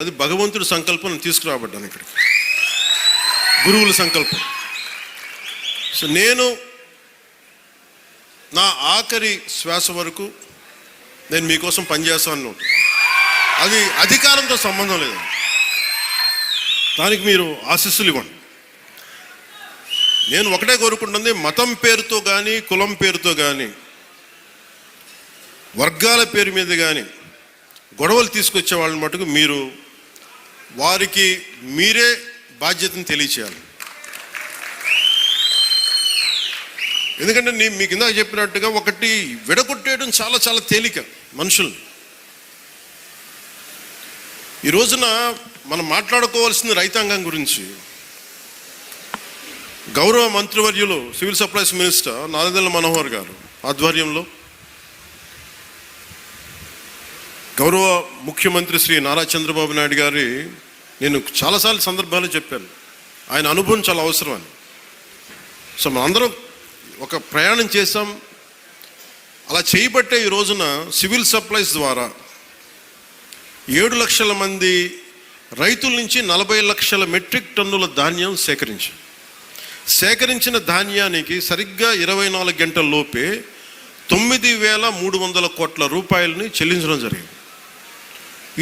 అది భగవంతుడి సంకల్పం తీసుకురాబడ్డాను ఇక్కడికి, గురువుల సంకల్పం. సో నేను నా ఆఖరి శ్వాస వరకు నేను మీకోసం పనిచేస్తాను. అది అధికారంతో సంబంధం లేదు, దానికి మీరు ఆశీస్సులు ఇవ్వండి. నేను ఒకటే కోరుకుంటుంది, మతం పేరుతో కానీ, కులం పేరుతో కానీ, వర్గాల పేరు మీద కానీ గొడవలు తీసుకొచ్చే వాళ్ళని మటుకు మీరు వారికి మీరే బాధ్యతను తెలియచేయాలి. ఎందుకంటే మీకు ఇందాక చెప్పినట్టుగా ఒకటి విడగొట్టేయడం చాలా చాలా తేలిక మనుషుల్ని. ఈ రోజున మనం మాట్లాడుకోవాల్సింది రైతాంగం గురించి. గౌరవ మంత్రివర్యులు civil supplies minister Nadendla Manohar గారు ఆధ్వర్యంలో, గౌరవ ముఖ్యమంత్రి శ్రీ నారా చంద్రబాబు నాయుడు గారి, నేను చాలాసార్లు సందర్భాలు చెప్పాను, ఆయన అనుభవం చాలా అవసరం అని. సో మనందరం ఒక ప్రయాణం చేసాం. అలా చేయబట్టే ఈ రోజున సివిల్ సప్లైస్ ద్వారా 7 లక్షల మంది రైతుల నుంచి 40 లక్షల మెట్రిక్ టన్నుల ధాన్యం సేకరించిన ధాన్యానికి సరిగ్గా 24 గంటల లోపే 9,300 కోట్ల రూపాయలని చెల్లించడం జరిగింది.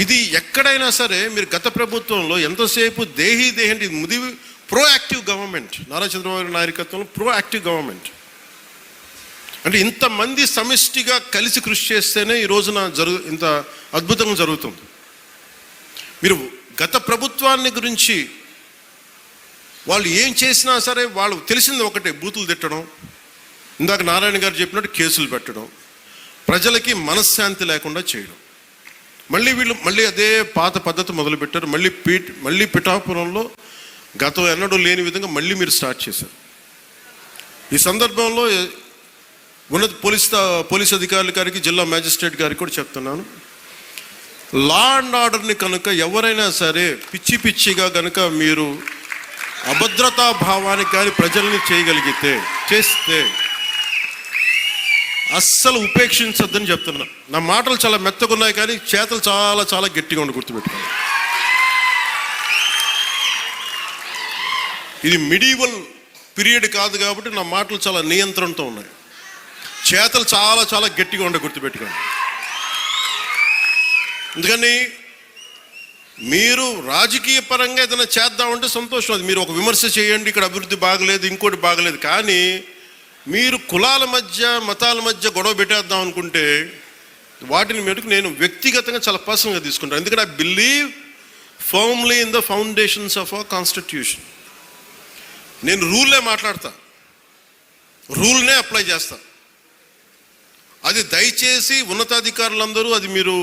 ఇది ఎక్కడైనా సరే మీరు గత ప్రభుత్వంలో ఎంతసేపు దేహి ముది ప్రోయాక్టివ్ గవర్నమెంట్, నారా చంద్రబాబు నాయకత్వంలో ప్రోయాక్టివ్ గవర్నమెంట్ అంటే ఇంతమంది సమిష్టిగా కలిసి కృషి చేస్తేనే ఈ రోజున ఇంత అద్భుతంగా జరుగుతుంది. మీరు గత ప్రభుత్వాన్ని గురించి వాళ్ళు ఏం చేసినా సరే వాళ్ళు తెలిసింది ఒకటే, బూతులు తిట్టడం, ఇందాక నారాయణ గారు చెప్పినట్టు కేసులు పెట్టడం, ప్రజలకి మనశ్శాంతి లేకుండా చేయడం. మళ్ళీ అదే పాత పద్ధతి మొదలుపెట్టారు. మళ్ళీ పిఠాపురంలో గతం ఎన్నడూ లేని విధంగా మళ్ళీ మీరు స్టార్ట్ చేశారు. ఈ సందర్భంలో ఉన్నత పోలీస్ అధికారుల గారికి, జిల్లా మ్యాజిస్ట్రేట్ గారికి కూడా చెప్తున్నాను, లా అండ్ ఆర్డర్ని కనుక ఎవరైనా సరే పిచ్చిగా కనుక మీరు అభద్రతా భావానికి కానీ ప్రజల్ని చేస్తే అస్సలు ఉపేక్షించద్దని చెప్తున్నా. నా మాటలు చాలా మెత్తగా ఉన్నాయి కానీ చేతలు చాలా చాలా గట్టిగా ఉండి గుర్తుపెట్టుకోండి. ఇది మిడివల్ పీరియడ్ కాదు కాబట్టి నా మాటలు చాలా నియంత్రణతో ఉన్నాయి. చేతలు చాలా చాలా గట్టిగా ఉండే గుర్తుపెట్టుకోండి. ఎందుకని మీరు రాజకీయ పరంగా ఏదైనా చేద్దామంటే సంతోషం, అది మీరు ఒక విమర్శ చేయండి, ఇక్కడ అభివృద్ధి బాగలేదు, ఇంకోటి బాగలేదు. కానీ మీరు కులాల మధ్య, మతాల మధ్య గొడవ పెట్టేద్దాం అనుకుంటే వాటిని మెటుకు నేను వ్యక్తిగతంగా చాలా పర్సనల్గా తీసుకుంటాను. ఎందుకంటే I believe firmly in the foundations of our constitution. నేను రూల్లే మాట్లాడతా, రూల్నే అప్లై చేస్తా. అది దయచేసి ఉన్నతాధికారులందరూ, అది మీరు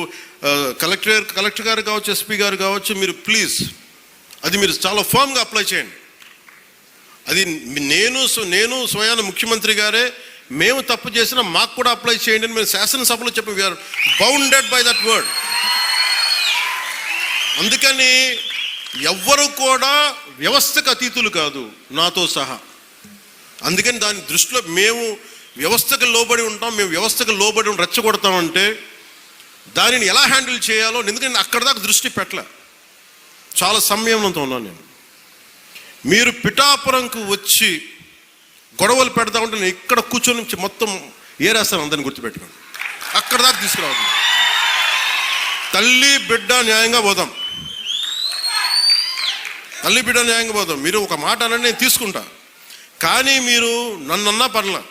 కలెక్టర్ గారు కావచ్చు, ఎస్పీ గారు కావచ్చు, మీరు ప్లీజ్ అది మీరు చాలా ఫర్మ్గా అప్లై చేయండి. అది నేను స్వయాన ముఖ్యమంత్రి గారే మేము తప్పు చేసినా మాకు కూడా అప్లై చేయండి అని మేము శాసనసభలో చెప్పి we are bounded by that word. అందుకని ఎవ్వరు కూడా వ్యవస్థకు అతీతులు కాదు, నాతో సహా. అందుకని దాని దృష్టిలో మేము వ్యవస్థకు లోబడి ఉంటాం, మేము వ్యవస్థకు లోబడి రెచ్చగొడతామంటే దానిని ఎలా హ్యాండిల్ చేయాలో, ఎందుకంటే అక్కడ దాకా దృష్టి పెట్టలే, చాలా సంయమనంతో ఉన్నాను నేను. మీరు పిఠాపురంకు వచ్చి గొడవలు పెడతామంటే నేను ఇక్కడ కూర్చొని మొత్తం ఏరేస్తాను, అందరిని గుర్తుపెట్టుకోండి. అక్కడ దాకా తీసుకురావద్దు. తల్లి బిడ్డ న్యాయంగా పోదాం, మీరు ఒక మాట అనండి, నేను తీసుకుంటా. కానీ మీరు నన్నన్నా పర్లా,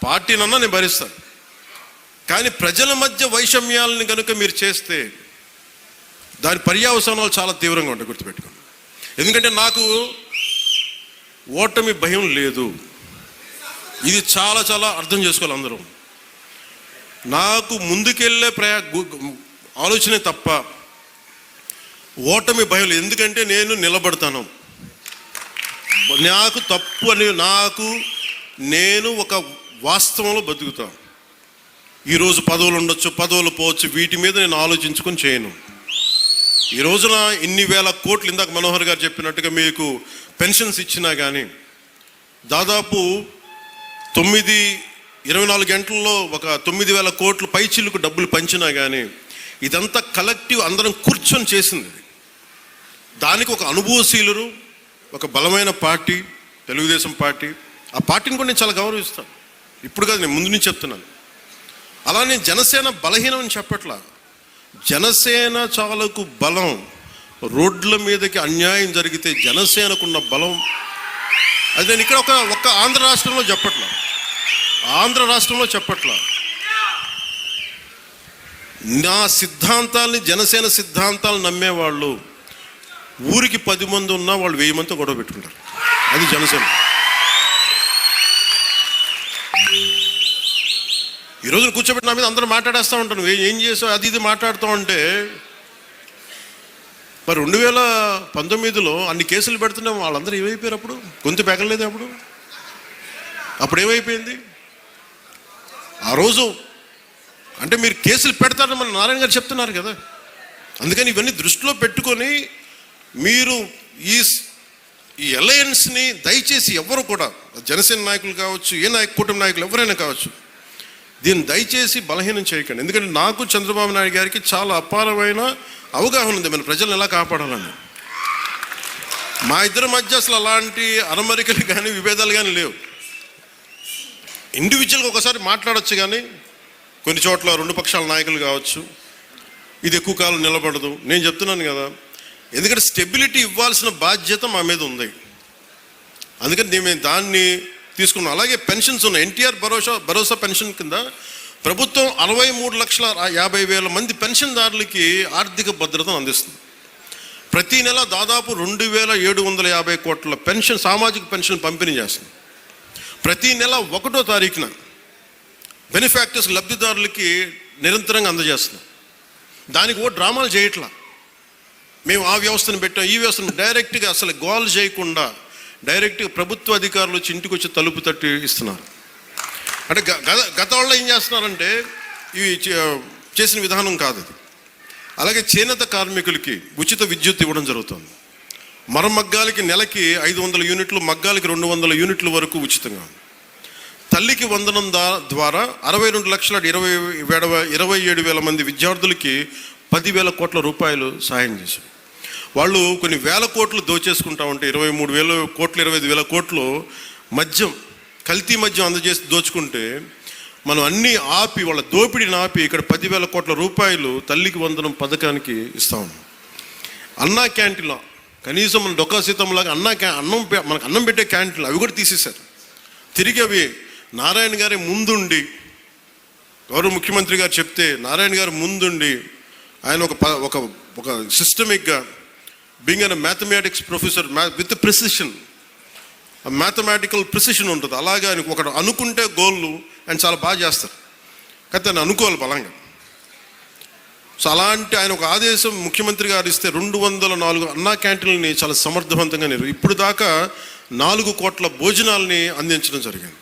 పార్టీనన్నా నేను భరిస్తాను. కానీ ప్రజల మధ్య వైషమ్యాలని కనుక మీరు చేస్తే దాని పర్యవసానాలు చాలా తీవ్రంగా ఉంటాయి, గుర్తుపెట్టుకోండి. ఎందుకంటే నాకు ఓటమి భయం లేదు, ఇది చాలా చాలా అర్థం చేసుకోవాలి అందరూ. నాకు ముందుకెళ్ళే ఆలోచనే తప్ప ఓటమి భయం లేదు. ఎందుకంటే నేను నిలబడతాను, నాకు తప్పు అని నేను ఒక వాస్తవంలో బతుకుతాను. ఈరోజు పదవులు ఉండొచ్చు, పదవులు పోవచ్చు, వీటి మీద నేను ఆలోచించుకొని చేయను. ఈ రోజున ఇన్ని వేల కోట్లు, ఇందాక మనోహర్ గారు చెప్పినట్టుగా మీకు పెన్షన్స్ ఇచ్చినా కానీ, దాదాపు 24 గంటల్లో ఒక 9,000 కోట్లు పైచిల్లుకు డబ్బులు పంచినా కానీ, ఇదంతా కలెక్టివ్ అందరం కూర్చొని చేసింది. దానికి ఒక అనుభవశీలురు, ఒక బలమైన పార్టీ తెలుగుదేశం పార్టీ. ఆ పార్టీని కూడా నేను చాలా గౌరవిస్తాను. ఇప్పుడు కాదు, నేను ముందు నుంచి చెప్తున్నాను. అలానే జనసేన బలహీనం అని చెప్పట్లా. జనసేన చాలకు బలం. రోడ్ల మీదకి అన్యాయం జరిగితే జనసేనకున్న బలం అది నేను ఇక్కడ ఒక ఆంధ్ర రాష్ట్రంలో చెప్పట్లా. నా సిద్ధాంతాల్ని, జనసేన సిద్ధాంతాలు నమ్మేవాళ్ళు ఊరికి 10 మంది ఉన్నా వాళ్ళు 1000 మందితో గొడవ పెట్టుకుంటారు. అది జనసేన. ఈరోజు కూర్చోబెట్టి నా మీద అందరూ మాట్లాడేస్తూ ఉంటాను, ఏం చేసావు అది ఇది మాట్లాడుతూ ఉంటే, మరి 2019లో అన్ని కేసులు పెడుతున్నాం, వాళ్ళందరూ ఏమైపోయారు? అప్పుడు గొంతు పెగలేదు. అప్పుడు ఏమైపోయింది? ఆ రోజు అంటే మీరు కేసులు పెడతారని మన నారాయణ గారు చెప్తున్నారు కదా. అందుకని ఇవన్నీ దృష్టిలో పెట్టుకొని మీరు ఈ అలయన్స్ని దయచేసి ఎవరు కూడా, జనసేన నాయకులు కావచ్చు, కూటమి నాయకులు ఎవరైనా కావచ్చు, దీన్ని దయచేసి బలహీనం చేయకండి. ఎందుకంటే నాకు చంద్రబాబు నాయుడు గారికి చాలా అపారమైన అవగాహన ఉంది మన ప్రజలను ఎలా కాపాడాలని. మా ఇద్దరి మధ్య అసలు అలాంటి అరమరికలు కానీ విభేదాలు కానీ లేవు. ఇండివిజువల్గా ఒకసారి మాట్లాడచ్చు, కానీ కొన్ని చోట్ల 2 పక్షాల నాయకులు కావచ్చు, ఇది ఎక్కువ కాలం నిలబడదు. నేను చెప్తున్నాను కదా, ఎందుకంటే స్టెబిలిటీ ఇవ్వాల్సిన బాధ్యత మా మీద ఉంది. అందుకని మేము దాన్ని తీసుకున్నాం. అలాగే పెన్షన్స్ ఉన్నాయి. ఎన్టీఆర్ భరోసా పెన్షన్ కింద ప్రభుత్వం 63,50,000 మంది పెన్షన్దారులకి ఆర్థిక భద్రతను అందిస్తుంది. ప్రతి నెల దాదాపు 2,750 కోట్ల పెన్షన్, సామాజిక పెన్షన్ పంపిణీ చేస్తుంది. ప్రతి నెల 1వ తారీఖున బెనిఫాక్టర్స్, లబ్ధిదారులకి నిరంతరంగా అందజేస్తున్నాం. దానికి డ్రామాలు చేయట్లా. మేము ఆ వ్యవస్థను పెట్టాం, ఈ వ్యవస్థను డైరెక్ట్గా అసలు గోల్ చేయకుండా డైరెక్ట్గా ప్రభుత్వ అధికారులు వచ్చి ఇంటికి వచ్చి తలుపు తట్టి ఇస్తున్నారు. అంటే గత వాళ్ళు ఏం చేస్తున్నారంటే ఇవి చేసిన విధానం కాదు అది. అలాగే చేనేత కార్మికులకి ఉచిత విద్యుత్ ఇవ్వడం జరుగుతుంది. మరమగ్గాలకి నెలకి 500 యూనిట్లు, మగ్గాలకి 200 యూనిట్ల వరకు ఉచితంగా. తల్లికి వందనం ద్వారా 62,27,000 మంది విద్యార్థులకి 10,000 కోట్ల రూపాయలు సాయం చేశారు. వాళ్ళు కొన్ని వేల కోట్లు దోచేసుకుంటా ఉంటే 23,000 కోట్లు, 25,000 కోట్లు మద్యం, కల్తీ మద్యం అందజేసి దోచుకుంటే మనం అన్నీ ఆపి, వాళ్ళ దోపిడీని ఆపి ఇక్కడ 10,000 కోట్ల రూపాయలు తల్లికి వందనం పథకానికి ఇస్తాం. అన్నా క్యాంటీన్లో కనీసం మన డొక్కా సీతంలాగా మనకు అన్నం పెట్టే క్యాంటీన్లు అవి కూడా తీసేశారు. తిరిగి అవి నారాయణ గారి ముందుండి, గౌరవ ముఖ్యమంత్రి గారు చెప్తే నారాయణ గారు ముందుండి ఆయన ఒక సిస్టమిక్గా being an mathematics professor with precision, mathematical precision ఉంటుంది. అలాగే ఆయన ఒకటి అనుకుంటే గోళ్ళు ఆయన చాలా బాగా చేస్తారు, కానీ ఆయన అనుకోవాలి బలంగా. సో అలాంటి ఆయన ఒక ఆదేశం ముఖ్యమంత్రి గారు ఇస్తే 204 అన్నా క్యాంటీన్లని చాలా సమర్థవంతంగా ఇప్పుడు దాకా 4 కోట్ల భోజనాలని అందించడం జరిగింది.